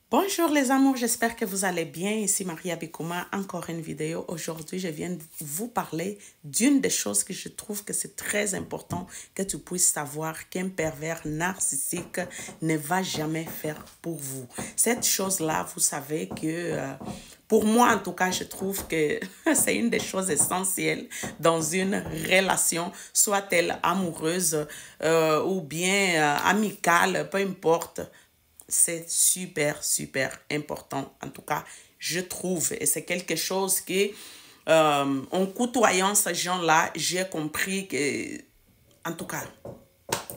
Bonjour les amours, j'espère que vous allez bien. Ici Maria Bikouma, encore une vidéo. Aujourd'hui, je viens de vous parler d'une des choses que je trouve que c'est très important que tu puisses savoir qu'un pervers narcissique ne va jamais faire pour vous. Cette chose-là, vous savez que pour moi, en tout cas, je trouve que c'est une des choses essentielles dans une relation, soit-elle amoureuse ou bien amicale, peu importe. C'est super, super important. En tout cas, je trouve. Et c'est quelque chose que, en côtoyant ces gens-là, j'ai compris que, en tout cas,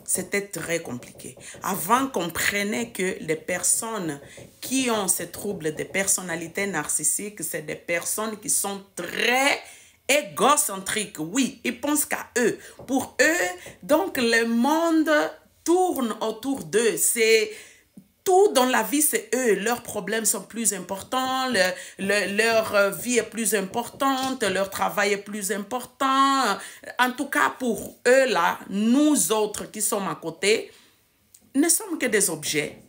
c'était très compliqué. Avant, on comprenait que les personnes qui ont ces troubles de personnalité narcissique, c'est des personnes qui sont très égocentriques. Oui, ils pensent qu'à eux. Pour eux, donc, le monde tourne autour d'eux. C'est tout dans la vie, c'est eux. Leurs problèmes sont plus importants, leur vie est plus importante, leur travail est plus important. En tout cas, pour eux, là, nous autres qui sommes à côté, ne sommes que des objets,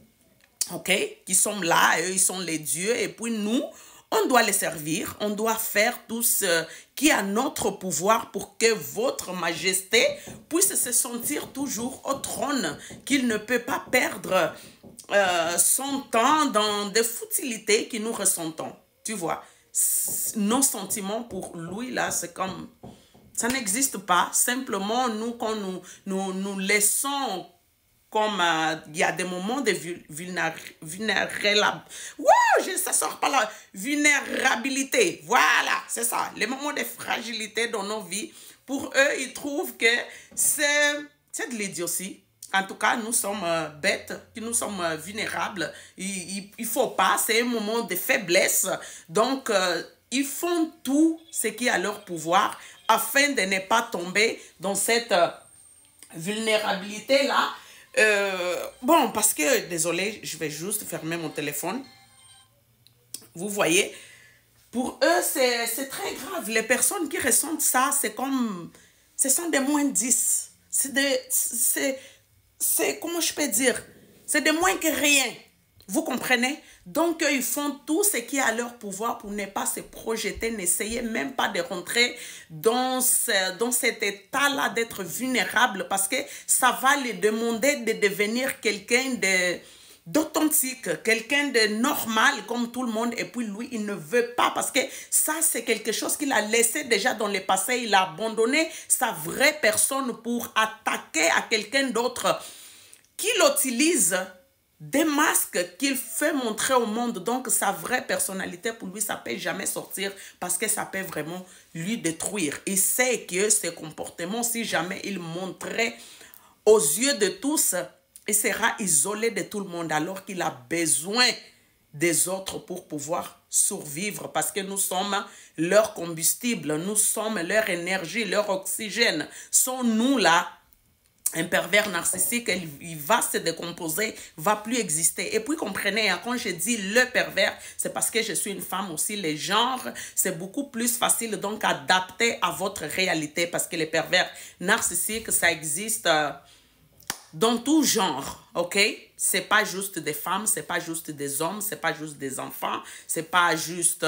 ok? Qui sommes là, eux, ils sont les dieux, et puis nous, on doit les servir, on doit faire tout ce qui est à notre pouvoir pour que votre majesté puisse se sentir toujours au trône, qu'il ne peut pas perdre son temps dans des futilités que nous ressentons. Tu vois, nos sentiments pour lui, là, c'est comme... Ça n'existe pas. Simplement, nous, quand nous laissons comme il y a des moments de vulnérabilité. Wow, ça sort pas là. Vulnérabilité. Voilà, c'est ça. Les moments de fragilité dans nos vies. Pour eux, ils trouvent que c'est de l'idiotie. En tout cas, nous sommes bêtes, nous sommes vulnérables. Il ne faut pas, c'est un moment de faiblesse. Donc, ils font tout ce qui est à leur pouvoir afin de ne pas tomber dans cette vulnérabilité-là. Bon, parce que, désolé, je vais juste fermer mon téléphone. Vous voyez, pour eux, c'est très grave. Les personnes qui ressentent ça, c'est comme... Ce sont des moins 10. C'est comment je peux dire? C'est de moins que rien. Vous comprenez? Donc, ils font tout ce qui est à leur pouvoir pour ne pas se projeter, n'essayer même pas de rentrer dans cet état-là d'être vulnérable parce que ça va les demander de devenir quelqu'un d'authentique, quelqu'un de normal comme tout le monde, et puis lui, il ne veut pas parce que ça, c'est quelque chose qu'il a laissé déjà dans le passé. Il a abandonné sa vraie personne pour attaquer à quelqu'un d'autre qui l'utilise des masques qu'il fait montrer au monde. Donc, sa vraie personnalité, pour lui, ça ne peut jamais sortir parce que ça peut vraiment lui détruire. Il sait que ses comportements, si jamais il montrait aux yeux de tous, il sera isolé de tout le monde alors qu'il a besoin des autres pour pouvoir survivre parce que nous sommes leur combustible, nous sommes leur énergie, leur oxygène. Sans nous là, un pervers narcissique, il va se décomposer, va plus exister. Et puis comprenez, quand je dis le pervers, c'est parce que je suis une femme aussi. Les genres, c'est beaucoup plus facile donc adapter à votre réalité parce que les pervers narcissiques, ça existe dans tout genre, ok? C'est pas juste des femmes, c'est pas juste des hommes, c'est pas juste des enfants, c'est pas juste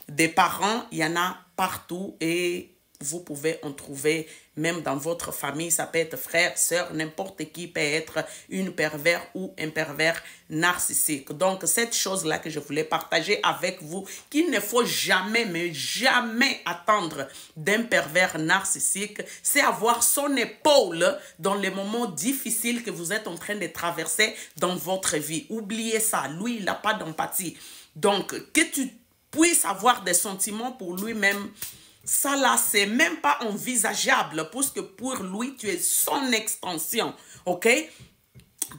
des parents. Il y en a partout et vous pouvez en trouver même dans votre famille. Ça peut être frère, sœur, n'importe qui peut être une pervers ou un pervers narcissique. Donc, cette chose-là que je voulais partager avec vous, qu'il ne faut jamais, mais jamais attendre d'un pervers narcissique, c'est avoir son épaule dans les moments difficiles que vous êtes en train de traverser dans votre vie. Oubliez ça. Lui, il n'a pas d'empathie. Donc, que tu puisses avoir des sentiments pour lui-même, ça là, c'est même pas envisageable parce que pour lui, tu es son extension, ok?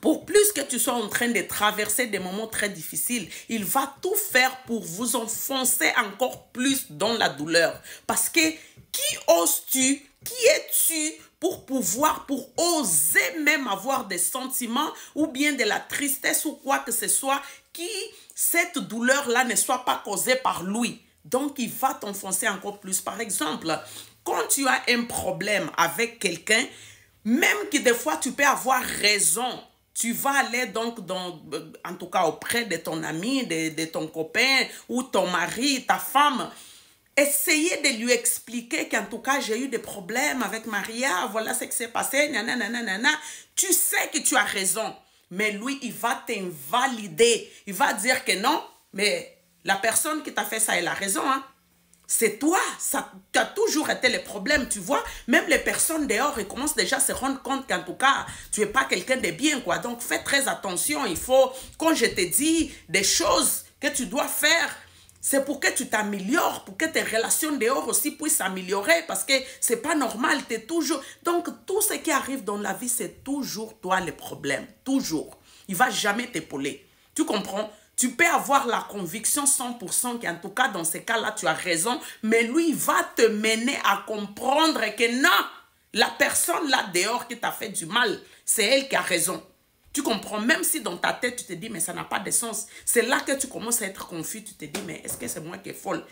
Pour plus que tu sois en train de traverser des moments très difficiles, il va tout faire pour vous enfoncer encore plus dans la douleur. Parce que qui oses-tu? Qui es-tu pour oser même avoir des sentiments ou bien de la tristesse ou quoi que ce soit, qui cette douleur-là ne soit pas causée par lui? Donc, il va t'enfoncer encore plus. Par exemple, quand tu as un problème avec quelqu'un, même que des fois, tu peux avoir raison, tu vas aller donc, en tout cas, auprès de ton ami, de ton copain ou ton mari, ta femme. Essayez de lui expliquer qu'en tout cas, j'ai eu des problèmes avec Maria, voilà ce qui s'est passé, nanana. Tu sais que tu as raison, mais lui, il va t'invalider. Il va dire que non, mais la personne qui t'a fait ça, elle a raison, hein. C'est toi, ça a toujours été le problème, tu vois. Même les personnes dehors, ils commencent déjà à se rendre compte qu'en tout cas, tu n'es pas quelqu'un de bien, quoi. Donc, fais très attention. Il faut, quand je te dis des choses que tu dois faire, c'est pour que tu t'améliores, pour que tes relations dehors aussi puissent s'améliorer, parce que c'est pas normal, tu es toujours... Donc, tout ce qui arrive dans la vie, c'est toujours toi le problème, toujours. Il ne va jamais t'épauler. Tu comprends? Tu peux avoir la conviction 100% qu'en tout cas, dans ces cas-là, tu as raison, mais lui, il va te mener à comprendre que non, la personne là dehors qui t'a fait du mal, c'est elle qui a raison. Tu comprends? Même si dans ta tête, tu te dis, mais ça n'a pas de sens. C'est là que tu commences à être confus. Tu te dis, mais est-ce que c'est moi qui est folle?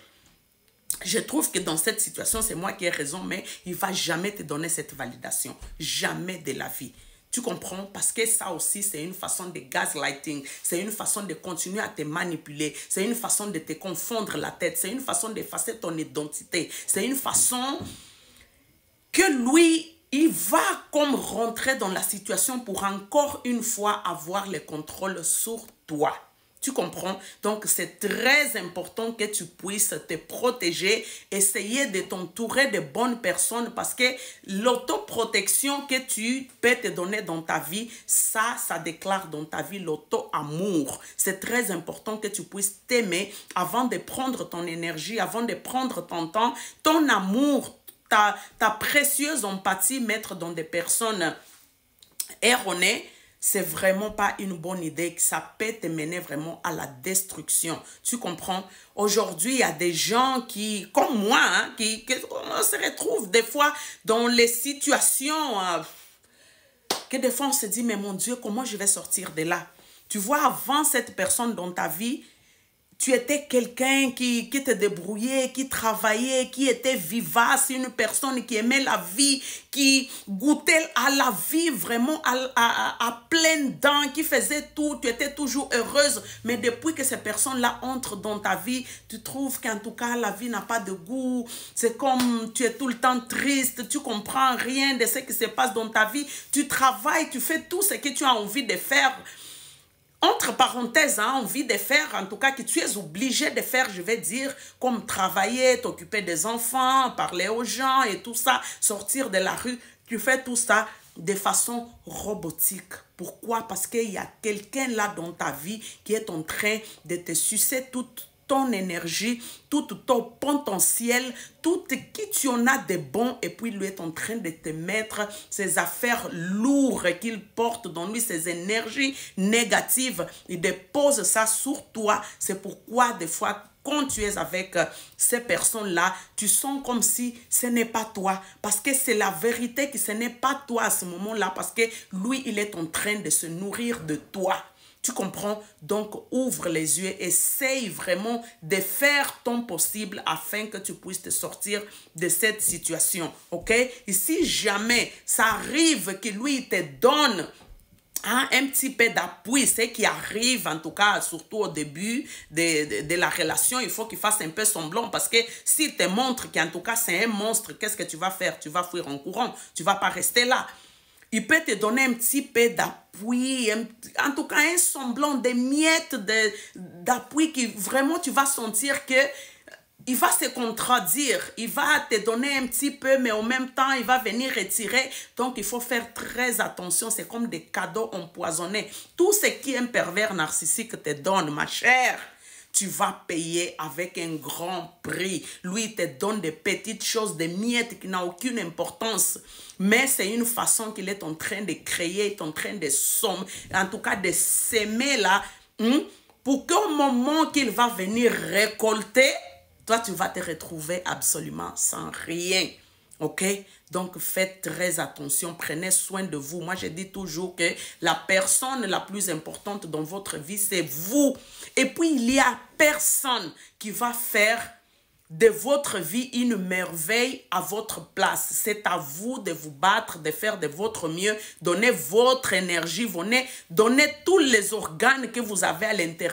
Je trouve que dans cette situation, c'est moi qui ai raison, mais il ne va jamais te donner cette validation. Jamais de la vie. Tu comprends? Parce que ça aussi, c'est une façon de gaslighting. C'est une façon de continuer à te manipuler. C'est une façon de te confondre la tête. C'est une façon d'effacer ton identité. C'est une façon que lui, il va comme rentrer dans la situation pour encore une fois avoir le contrôle sur toi. Tu comprends? Donc, c'est très important que tu puisses te protéger, essayer de t'entourer de bonnes personnes parce que l'autoprotection que tu peux te donner dans ta vie, ça déclare dans ta vie l'auto-amour. C'est très important que tu puisses t'aimer avant de prendre ton énergie, avant de prendre ton temps, ton amour, ta précieuse empathie, mettre dans des personnes erronées. C'est vraiment pas une bonne idée, que ça peut te mener vraiment à la destruction. Tu comprends? Aujourd'hui, il y a des gens qui, comme moi, hein, qui se retrouvent des fois dans les situations que des fois on se dit, mais mon Dieu, comment je vais sortir de là? Tu vois, avant cette personne dans ta vie, tu étais quelqu'un qui te débrouillait, qui travaillait, qui était vivace, une personne qui aimait la vie, qui goûtait à la vie vraiment à pleines dents, qui faisait tout, tu étais toujours heureuse. Mais depuis que ces personnes-là entrent dans ta vie, tu trouves qu'en tout cas, la vie n'a pas de goût. C'est comme tu es tout le temps triste, tu comprends rien de ce qui se passe dans ta vie. Tu travailles, tu fais tout ce que tu as envie de faire. Entre parenthèses, hein, envie de faire, en tout cas que tu es obligé de faire, je vais dire, comme travailler, t'occuper des enfants, parler aux gens et tout ça, sortir de la rue, tu fais tout ça de façon robotique. Pourquoi? Parce qu'il y a quelqu'un là dans ta vie qui est en train de te sucer toute ton énergie, tout ton potentiel, tout qui tu en as de bon, et puis lui est en train de te mettre ces affaires lourdes qu'il porte dans lui, ces énergies négatives, il dépose ça sur toi. C'est pourquoi des fois, quand tu es avec ces personnes-là, tu sens comme si ce n'est pas toi, parce que c'est la vérité que ce n'est pas toi à ce moment-là, parce que lui, il est en train de se nourrir de toi. Tu comprends? Donc, ouvre les yeux, essaye vraiment de faire ton possible afin que tu puisses te sortir de cette situation, ok? Et si jamais ça arrive que lui te donne un petit peu d'appui, ce qui arrive en tout cas, surtout au début de la relation, il faut qu'il fasse un peu semblant parce que s'il te montre qu'en tout cas c'est un monstre, qu'est-ce que tu vas faire? Tu vas fuir en courant, tu ne vas pas rester là. Il peut te donner un petit peu d'appui, en tout cas un semblant de miettes d'appui qui vraiment tu vas sentir que il va se contredire, il va te donner un petit peu, mais en même temps, il va venir retirer. Donc, il faut faire très attention. C'est comme des cadeaux empoisonnés. Tout ce qu'un pervers narcissique te donne, ma chère, tu vas payer avec un grand prix. Lui, il te donne des petites choses, des miettes qui n'ont aucune importance. Mais c'est une façon qu'il est en train de créer, il est en train de sommer, en tout cas de s'aimer là, pour qu'au moment qu'il va venir récolter, toi, tu vas te retrouver absolument sans rien. OK? Donc, faites très attention. Prenez soin de vous. Moi, je dis toujours que la personne la plus importante dans votre vie, c'est vous. Et puis, il y a personne qui va faire de votre vie une merveille à votre place. C'est à vous de vous battre, de faire de votre mieux, donner votre énergie, donnez tous les organes que vous avez à l'intérieur